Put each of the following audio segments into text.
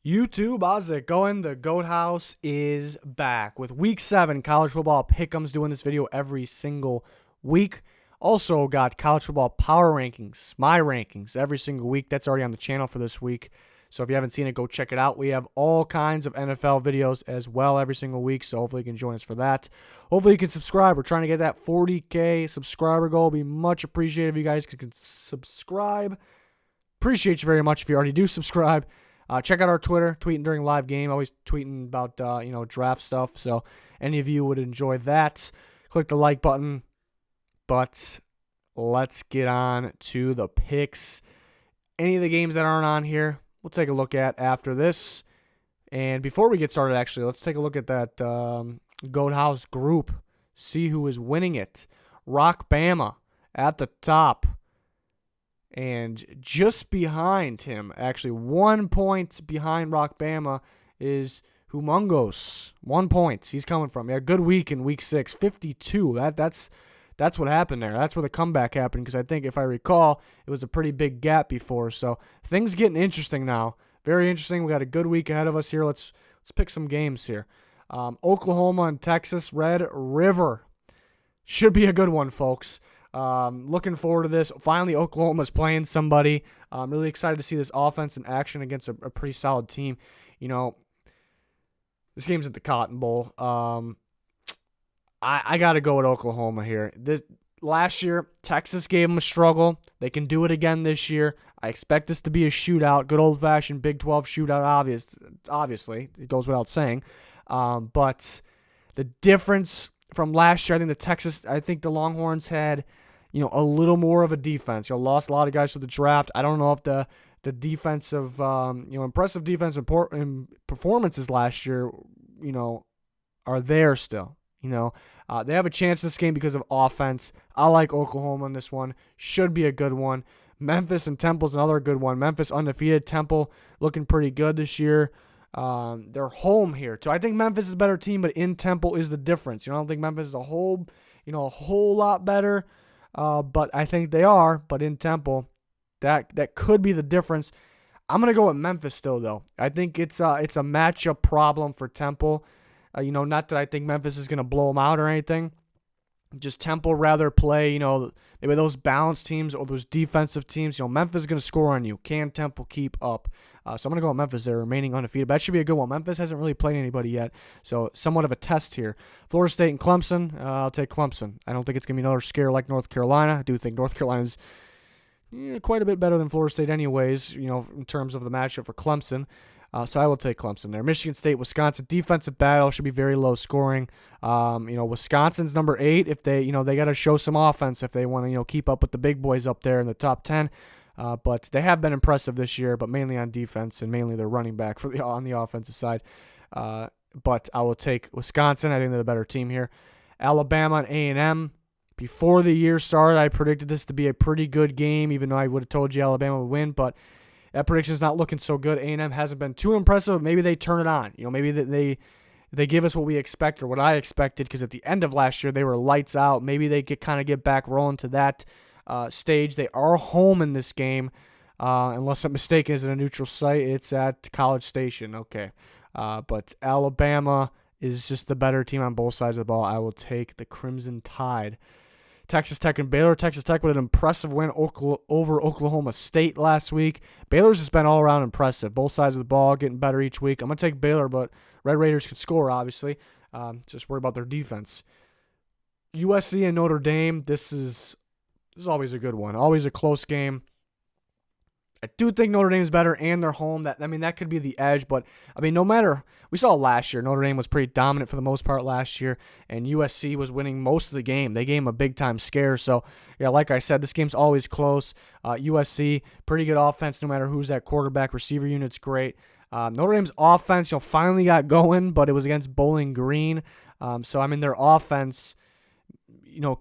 YouTube, how's it going? The GOAT House is back with Week 7 college football pick'ems. Doing this video every single week. Also got college football power rankings, my rankings, every single week. That's already on the channel for this week. So if you haven't seen it, go check it out. We have all kinds of NFL videos as well every single week, so hopefully you can join us for that. Hopefully you can subscribe. We're trying to get that 40K subscriber goal. It'd be much appreciated if you guys could subscribe. Appreciate you very much if you already do subscribe. Check out our Twitter, tweeting during live game. Always tweeting about draft stuff. So any of you would enjoy that, click the like button. But let's get on to the picks. Any of the games that aren't on here, we'll take a look at after this. And before we get started, actually, let's take a look at that GOAT House group. See who is winning it. Rock Bama at the top. And just behind him, actually 1 point behind Rock Bama, is Humongous. 1 point he's coming from. Yeah, good week in week 6, 52. That's what happened there. That's where the comeback happened, because I think, if I recall, it was a pretty big gap before. So things getting interesting now. Very interesting. We got a good week ahead of us here. Let's pick some games here. Oklahoma and Texas, Red River. Should be a good one, folks. Looking forward to this. Finally, Oklahoma's playing somebody. I'm really excited to see this offense in action against a pretty solid team. You know, this game's at the Cotton Bowl. I got to go with Oklahoma here. Last year, Texas gave them a struggle. They can do it again this year. I expect this to be a shootout, good old-fashioned Big 12 shootout, obviously. It goes without saying. But the difference from last year, I think the Longhorns had, a little more of a defense. Lost a lot of guys to the draft. I don't know if the defensive, impressive defensive performances last year, are there still. They have a chance this game because of offense. I like Oklahoma in this one. Should be a good one. Memphis and Temple's another good one. Memphis undefeated. Temple looking pretty good this year. They're home here. So I think Memphis is a better team, but in Temple is the difference. I don't think Memphis is a whole lot better. But I think they are. But in Temple, that could be the difference. I'm gonna go with Memphis still, though. I think it's a matchup problem for Temple. Not that I think Memphis is gonna blow them out or anything. Just Temple rather play, maybe those balanced teams or those defensive teams. Memphis is going to score on you. Can Temple keep up? So I'm going to go with Memphis there, remaining undefeated. But that should be a good one. Memphis hasn't really played anybody yet, so somewhat of a test here. Florida State and Clemson, I'll take Clemson. I don't think it's going to be another scare like North Carolina. I do think North Carolina is quite a bit better than Florida State anyways, in terms of the matchup for Clemson. So I will take Clemson there. Michigan State, Wisconsin, defensive battle should be very low scoring. Wisconsin's number 8. If they, they got to show some offense if they want to, keep up with the big boys up there in the top 10. But they have been impressive this year, but mainly on defense and mainly their running back on the offensive side. But I will take Wisconsin. I think they're the better team here. Alabama and A&M. Before the year started, I predicted this to be a pretty good game, even though I would have told you Alabama would win, but that prediction is not looking so good. A&M hasn't been too impressive. Maybe they turn it on. Maybe they give us what we expect or what I expected, because at the end of last year they were lights out. Maybe they get back rolling to that stage. They are home in this game, unless I'm mistaken. Is it a neutral site? It's at College Station. Okay, but Alabama is just the better team on both sides of the ball. I will take the Crimson Tide. Texas Tech and Baylor. Texas Tech with an impressive win over Oklahoma State last week. Baylor's just been all around impressive. Both sides of the ball getting better each week. I'm going to take Baylor, but Red Raiders could score, obviously. Just worry about their defense. USC and Notre Dame. This is always a good one. Always a close game. I do think Notre Dame's better, and they're home. That could be the edge, but no matter, we saw last year Notre Dame was pretty dominant for the most part last year, and USC was winning most of the game. They gave them a big time scare. So yeah, like I said, this game's always close. USC, pretty good offense no matter who's at quarterback. Receiver unit's great. Notre Dame's offense, finally got going, but it was against Bowling Green. So their offense,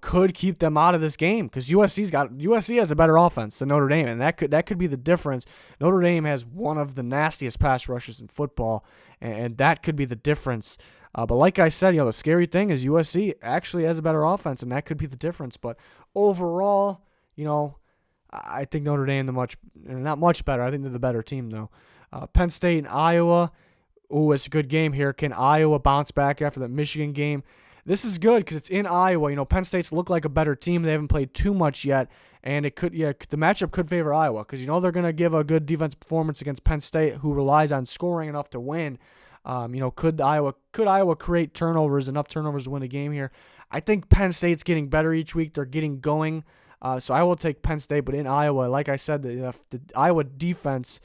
could keep them out of this game, because USC has a better offense than Notre Dame, and that could be the difference. Notre Dame has one of the nastiest pass rushes in football, and that could be the difference. But like I said, the scary thing is USC actually has a better offense, and that could be the difference. But overall, I think Notre Dame not much better. I think they're the better team though. Penn State and Iowa. Ooh, it's a good game here. Can Iowa bounce back after the Michigan game? This is good because it's in Iowa. Penn State's look like a better team. They haven't played too much yet, and the matchup could favor Iowa because they're going to give a good defense performance against Penn State, who relies on scoring enough to win. Could Iowa create enough turnovers to win a game here? I think Penn State's getting better each week. They're getting going, so I will take Penn State. But in Iowa, like I said, the Iowa defense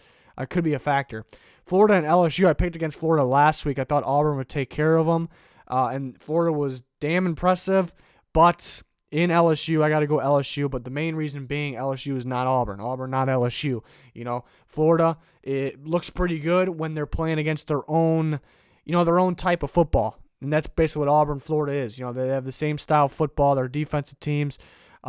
could be a factor. Florida and LSU, I picked against Florida last week. I thought Auburn would take care of them, and Florida was damn impressive. But in LSU, I got to go LSU. But the main reason being LSU is not Auburn. Auburn, not LSU. Florida, it looks pretty good when they're playing against their own type of football. And that's basically what Auburn, Florida is. They have the same style of football. They're defensive teams,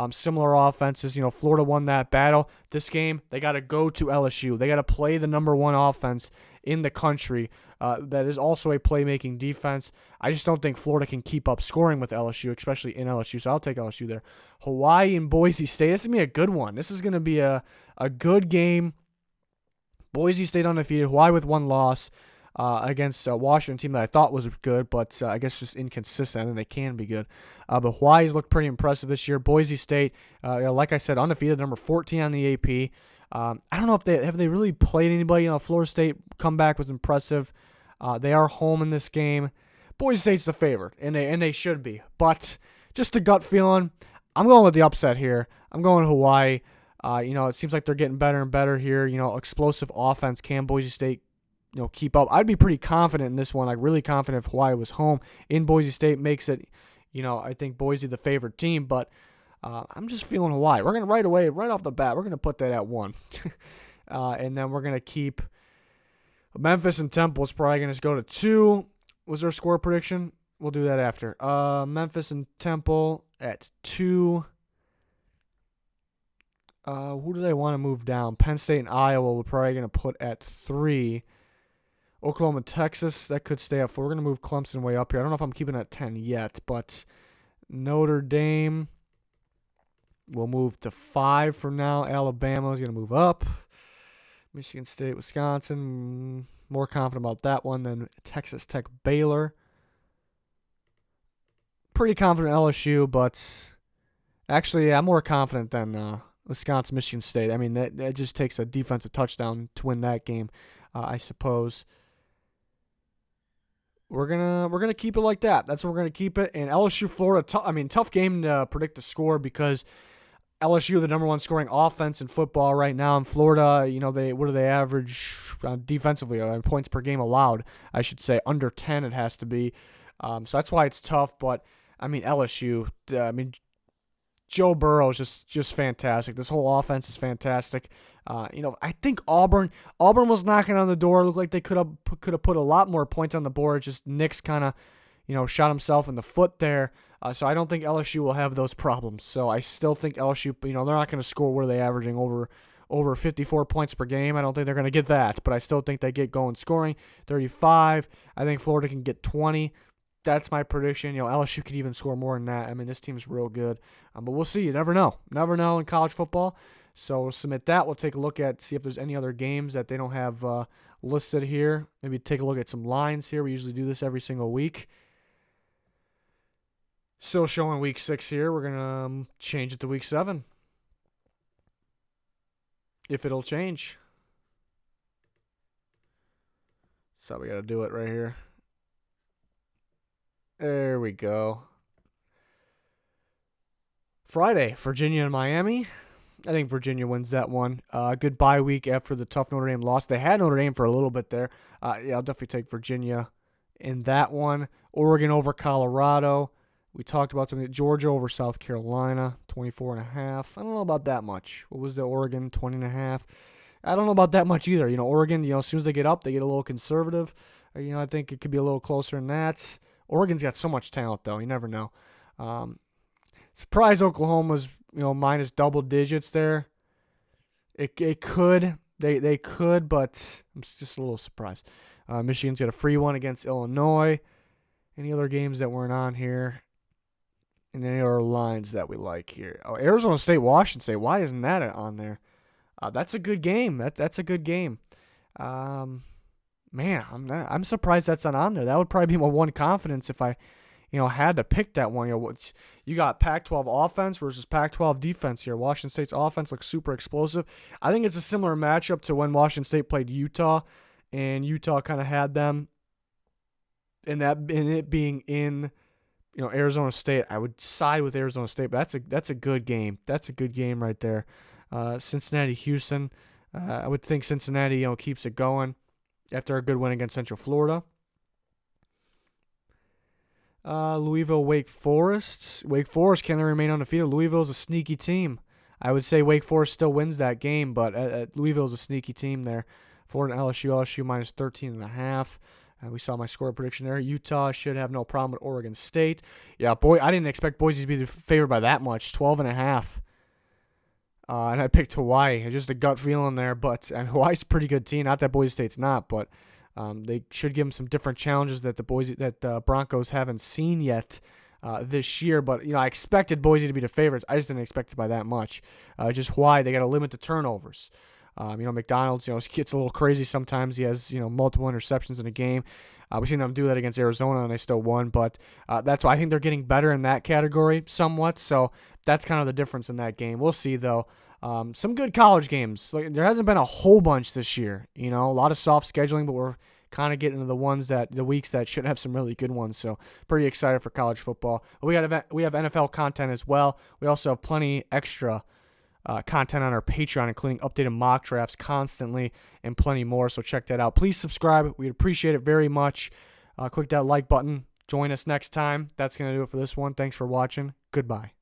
similar offenses. Florida won that battle. This game, they got to go to LSU. They got to play the number one offense in the country that is also a playmaking defense. I just don't think Florida can keep up scoring with LSU, especially in LSU, so I'll take LSU there. Hawaii and Boise State, this is going to be a good one. This is going to be a good game. Boise State undefeated, Hawaii with one loss against a Washington team that I thought was good, but I guess just inconsistent, and they can be good. But Hawaii's looked pretty impressive this year. Boise State, like I said, undefeated, number 14 on the AP. I don't know if they really played anybody. Florida State comeback was impressive. They are home in this game. Boise State's the favorite, and they should be. But just a gut feeling, I'm going with the upset here. I'm going Hawaii. It seems like they're getting better and better here. Explosive offense. Can Boise State, keep up? I'd be pretty confident in this one. Like really confident if Hawaii was home in Boise State makes it. I think Boise the favorite team, but I'm just feeling Hawaii. We're gonna right off the bat, we're gonna put that at 1, and then we're gonna keep Memphis and Temple. It's probably gonna go to 2. Was there a score prediction? We'll do that after. Memphis and Temple at 2. Who did I want to move down? Penn State and Iowa we're probably going to put at 3. Oklahoma, Texas, that could stay up 4. We're going to move Clemson way up here. I don't know if I'm keeping it at 10 yet, but Notre Dame will move to 5 from now. Alabama is going to move up. Michigan State, Wisconsin, more confident about that one than Texas Tech, Baylor. Pretty confident LSU, but actually I'm more confident than Wisconsin, Michigan State. I mean, that just takes a defensive touchdown to win that game, I suppose. We're gonna keep it like that. That's what we're gonna keep it. And LSU, Florida. Tough game to predict the score because LSU, the number one scoring offense in football right now, in Florida, what do they average defensively? Points per game allowed, I should say, under 10. It has to be. So that's why it's tough. But LSU. Joe Burrow is just fantastic. This whole offense is fantastic. I think Auburn was knocking on the door. It looked like they could have put a lot more points on the board. Just Nick's kind of, shot himself in the foot there. So I don't think LSU will have those problems. So I still think LSU, they're not going to score. What are they averaging over 54 points per game? I don't think they're going to get that. But I still think they get going scoring 35. I think Florida can get 20. That's my prediction. LSU could even score more than that. This team's real good. But we'll see. You never know. Never know in college football. So we'll submit that. We'll take a look see if there's any other games that they don't have listed here. Maybe take a look at some lines here. We usually do this every single week. Still showing week 6 here. We're going to change it to week 7. If it'll change. So we got to do it right here. There we go. Friday, Virginia and Miami. I think Virginia wins that one. Good bye week after the tough Notre Dame loss. They had Notre Dame for a little bit there. I'll definitely take Virginia in that one. Oregon over Colorado. We talked about something. Georgia over South Carolina, 24.5. I don't know about that much. What was the Oregon, 20.5? I don't know about that much either. Oregon, as soon as they get up, they get a little conservative. I think it could be a little closer than that. Oregon's got so much talent, though. You never know. Surprised Oklahoma's, minus double digits there. It could. They could, but I'm just a little surprised. Michigan's got a free one against Illinois. Any other games that weren't on here? And any other lines that we like here? Oh, Arizona State, Washington State. Why isn't that on there? That's a good game. That's a good game. Man, I'm surprised that's not on there. That would probably be my one confidence if I, had to pick that one. You got Pac-12 offense versus Pac-12 defense here. Washington State's offense looks super explosive. I think it's a similar matchup to when Washington State played Utah, and Utah kind of had them. And it being in, Arizona State, I would side with Arizona State. But that's a good game. That's a good game right there. Cincinnati, Houston. I would think Cincinnati, keeps it going after a good win against Central Florida. Louisville, Wake Forest. Wake Forest, can they remain undefeated? Louisville's a sneaky team. I would say Wake Forest still wins that game, but Louisville's a sneaky team there. Florida and LSU. LSU minus 13.5. We saw my score prediction there. Utah should have no problem with Oregon State. Yeah, I didn't expect Boise to be favored by that much, 12.5. And I picked Hawaii. Just a gut feeling there, and Hawaii's a pretty good team. Not that Boise State's not, but they should give them some different challenges that the Broncos haven't seen yet this year. But I expected Boise to be the favorites. I just didn't expect it by that much. Just why they got to limit the turnovers. McDonald's, gets a little crazy sometimes. He has, multiple interceptions in a game. We've seen them do that against Arizona, and they still won. But that's why I think they're getting better in that category somewhat. So that's kind of the difference in that game. We'll see, though. Some good college games. There hasn't been a whole bunch this year. A lot of soft scheduling, but we're kind of getting into the weeks that should have some really good ones. So pretty excited for college football. We have NFL content as well. We also have plenty extra content on our Patreon, including updated mock drafts constantly and plenty more. So check that out. Please subscribe. We'd appreciate it very much. Click that like button. Join us next time. That's going to do it for this one. Thanks for watching. Goodbye.